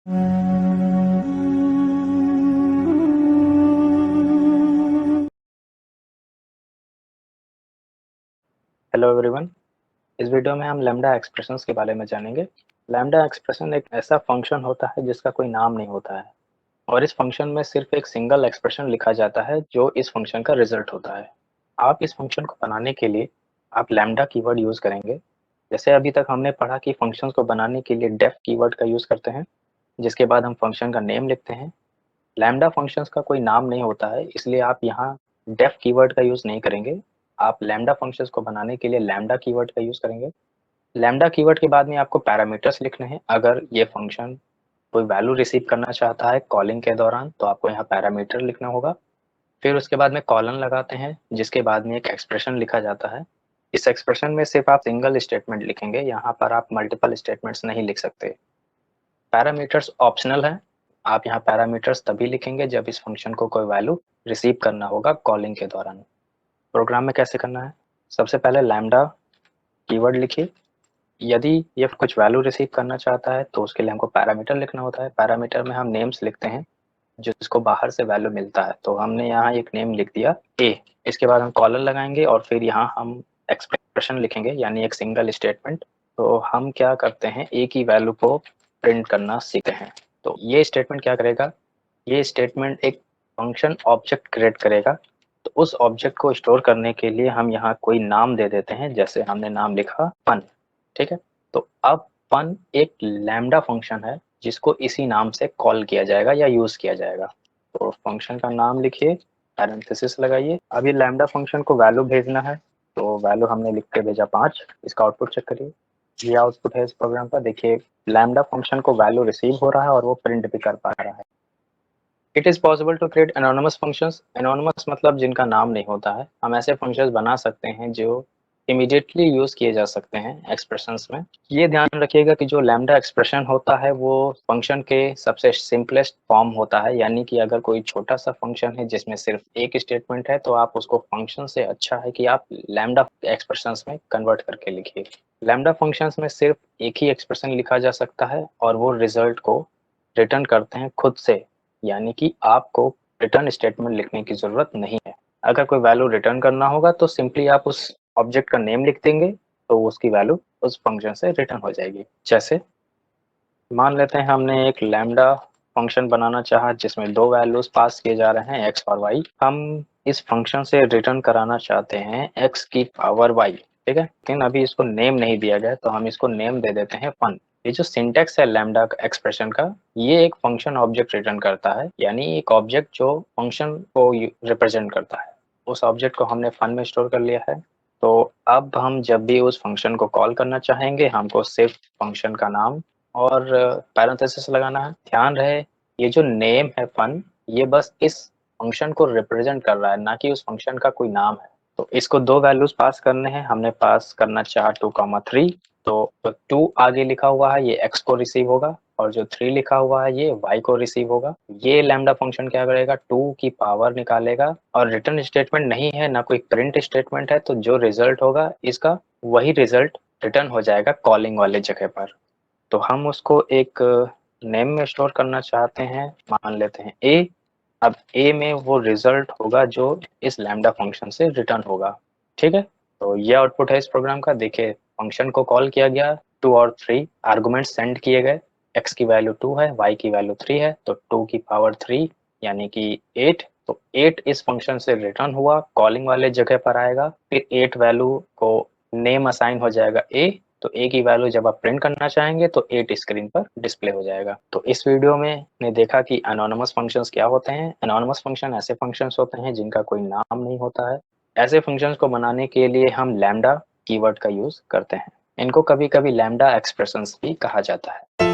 Hello everyone, इस video में हम लैम्डा एक्सप्रेशंस के बारे में जानेंगे। लैम्डा एक्सप्रेशन एक ऐसा फंक्शन होता है जिसका कोई नाम नहीं होता है और इस फंक्शन में सिर्फ एक सिंगल एक्सप्रेशन लिखा जाता है जो इस फंक्शन का रिजल्ट होता है। आप इस फंक्शन को बनाने के लिए आप लैम्डा कीवर्ड यूज़ करेंगे। जैसे अभी तक हमने पढ़ा कि फंक्शंस को बनाने के लिए डेफ कीवर्ड का यूज़ करते हैं, जिसके बाद हम फंक्शन का नेम लिखते हैं। लैम्डा फंक्शंस का कोई नाम नहीं होता है, इसलिए आप यहाँ डेफ कीवर्ड का यूज़ नहीं करेंगे। आप लैम्डा फंक्शंस को बनाने के लिए लैम्डा कीवर्ड का यूज़ करेंगे। लैम्डा कीवर्ड के बाद में आपको पैरामीटर्स लिखने हैं। अगर ये फंक्शन कोई वैल्यू रिसीव करना चाहता है कॉलिंग के दौरान, तो आपको यहाँ पैरामीटर लिखना होगा। फिर उसके बाद में कॉलन लगाते हैं, जिसके बाद में एक एक्सप्रेशन लिखा जाता है। इस एक्सप्रेशन में सिर्फ आप सिंगल स्टेटमेंट लिखेंगे, यहाँ पर आप मल्टीपल स्टेटमेंट्स नहीं लिख सकते। पैरामीटर्स ऑप्शनल है। आप यहाँ पैरामीटर्स तभी लिखेंगे जब इस फंक्शन को कोई वैल्यू रिसीव करना होगा कॉलिंग के दौरान। प्रोग्राम में कैसे करना है? सबसे पहले लैम्डा कीवर्ड लिखिए। यदि ये कुछ वैल्यू रिसीव करना चाहता है तो उसके लिए हमको पैरामीटर लिखना होता है। पैरामीटर में हम नेम्स लिखते हैं जिसको बाहर से वैल्यू मिलता है। तो हमने यहाँ एक नेम लिख दिया ए। इसके बाद हम कॉलन लगाएंगे और फिर यहाँ हम एक्सप्रेशन लिखेंगे, यानी एक सिंगल स्टेटमेंट। तो हम क्या करते हैं, ए की वैल्यू को प्रिंट करना सीखते हैं। तो ये स्टेटमेंट क्या करेगा, ये स्टेटमेंट एक फंक्शन ऑब्जेक्ट क्रिएट करेगा। तो उस ऑब्जेक्ट को स्टोर करने के लिए हम यहाँ कोई नाम दे देते हैं, जैसे हमने नाम लिखा फन। ठीक है, तो अब फन एक लैम्डा फंक्शन है जिसको इसी नाम से कॉल किया जाएगा या यूज किया जाएगा। तो फंक्शन का नाम लिखिए, पैरेंथेसिस लगाइए। अब ये लैम्डा फंक्शन को वैल्यू भेजना है, तो वैल्यू हमने लिख के भेजा 5। इसका आउटपुट चेक करिए। ये आउटपुट है इस प्रोग्राम का। देखिए लैम्डा फंक्शन को वैल्यू रिसीव हो रहा है और वो प्रिंट भी कर पा रहा है। It is possible to create anonymous functions. Anonymous मतलब जिनका नाम नहीं होता है। हम ऐसे फंक्शंस बना सकते हैं जो इमीडिएटली यूज़ किए जा सकते हैं एक्सप्रेशंस में। ये ध्यान रखिएगा कि जो लैम्डा एक्सप्रेशन होता है वो फंक्शन के सबसे सिंपलेस्ट फॉर्म होता है, यानी कि अगर कोई छोटा सा फंक्शन है जिसमें सिर्फ एक स्टेटमेंट है तो आप उसको फंक्शन से अच्छा है कि आप लैम्डा एक्सप्रेशंस में कन्वर्ट करके लिखिए। लैम्डा फंक्शंस में सिर्फ एक ही एक्सप्रेशन लिखा जा सकता है और वो रिजल्ट को रिटर्न करते हैं खुद से, यानी कि आपको रिटर्न स्टेटमेंट लिखने की ज़रूरत नहीं है। अगर कोई वैल्यू रिटर्न करना होगा तो सिंपली आप उस ऑब्जेक्ट का नेम लिख देंगे, तो उसकी वैल्यू उस फंक्शन से रिटर्न हो जाएगी। जैसे मान लेते हैं हमने एक लैम्डा फंक्शन बनाना चाहा जिसमें 2 वैल्यूज़ पास किए जा रहे हैं, x और y। हम इस फंक्शन से रिटर्न कराना चाहते हैं x की पावर y। ठीक है, लेकिन अभी इसको नेम नहीं दिया गया तो हम इसको नेम दे देते हैं फन। ये जो सिंटैक्स है लैम्डा एक्सप्रेशन का, ये एक फंक्शन ऑब्जेक्ट रिटर्न करता है, यानी एक ऑब्जेक्ट जो फंक्शन को रिप्रेजेंट करता है। उस ऑब्जेक्ट को हमने फन में स्टोर कर लिया है। तो अब हम जब भी उस फंक्शन को कॉल करना चाहेंगे, हमको सिर्फ फंक्शन का नाम और पैरेंथेसिस लगाना है। ध्यान रहे ये जो नेम है फन, ये बस इस फंक्शन को रिप्रेजेंट कर रहा है, ना कि उस फंक्शन का कोई नाम है। तो इसको 2 वैल्यूज पास करने हैं। हमने पास करना चाहा 2,3। तो 2 आगे लिखा हुआ है ये x को रिसीव होगा और जो 3 लिखा हुआ है ये y को रिसीव होगा। ये लैम्डा फंक्शन क्या करेगा, 2 की पावर निकालेगा और रिटर्न स्टेटमेंट नहीं है, ना कोई प्रिंट स्टेटमेंट है, तो जो रिजल्ट होगा इसका वही रिजल्ट रिटर्न हो जाएगा कॉलिंग वाले जगह पर। तो हम उसको एक नेम में स्टोर करना चाहते हैं, मान लेते हैं ए। अब ए में वो रिजल्ट होगा जो इस लैम्डा फंक्शन से रिटर्न होगा। ठीक है, तो ये आउटपुट है इस प्रोग्राम का। देखिए फंक्शन को कॉल किया गया, 2 और 3 आर्गुमेंट सेंड किए गए। x की वैल्यू 2 है, y की वैल्यू 3 है, तो 2 की पावर 3 यानी कि 8। तो 8 इस फंक्शन से रिटर्न हुआ, कॉलिंग वाले जगह पर आएगा। फिर 8 वैल्यू को नेम असाइन हो जाएगा ए। तो ए की वैल्यू जब आप प्रिंट करना चाहेंगे तो 8 स्क्रीन पर डिस्प्ले हो जाएगा। तो इस वीडियो में ने देखा कि एनोनिमस फंक्शंस क्या होते हैं। एनोनिमस फंक्शन ऐसे फंक्शंस होते हैं जिनका कोई नाम नहीं होता है। ऐसे फंक्शंस को बनाने के लिए हम लैम्डा कीवर्ड का यूज करते हैं। इनको कभी कभी लैम्डा एक्सप्रेशंस भी कहा जाता है।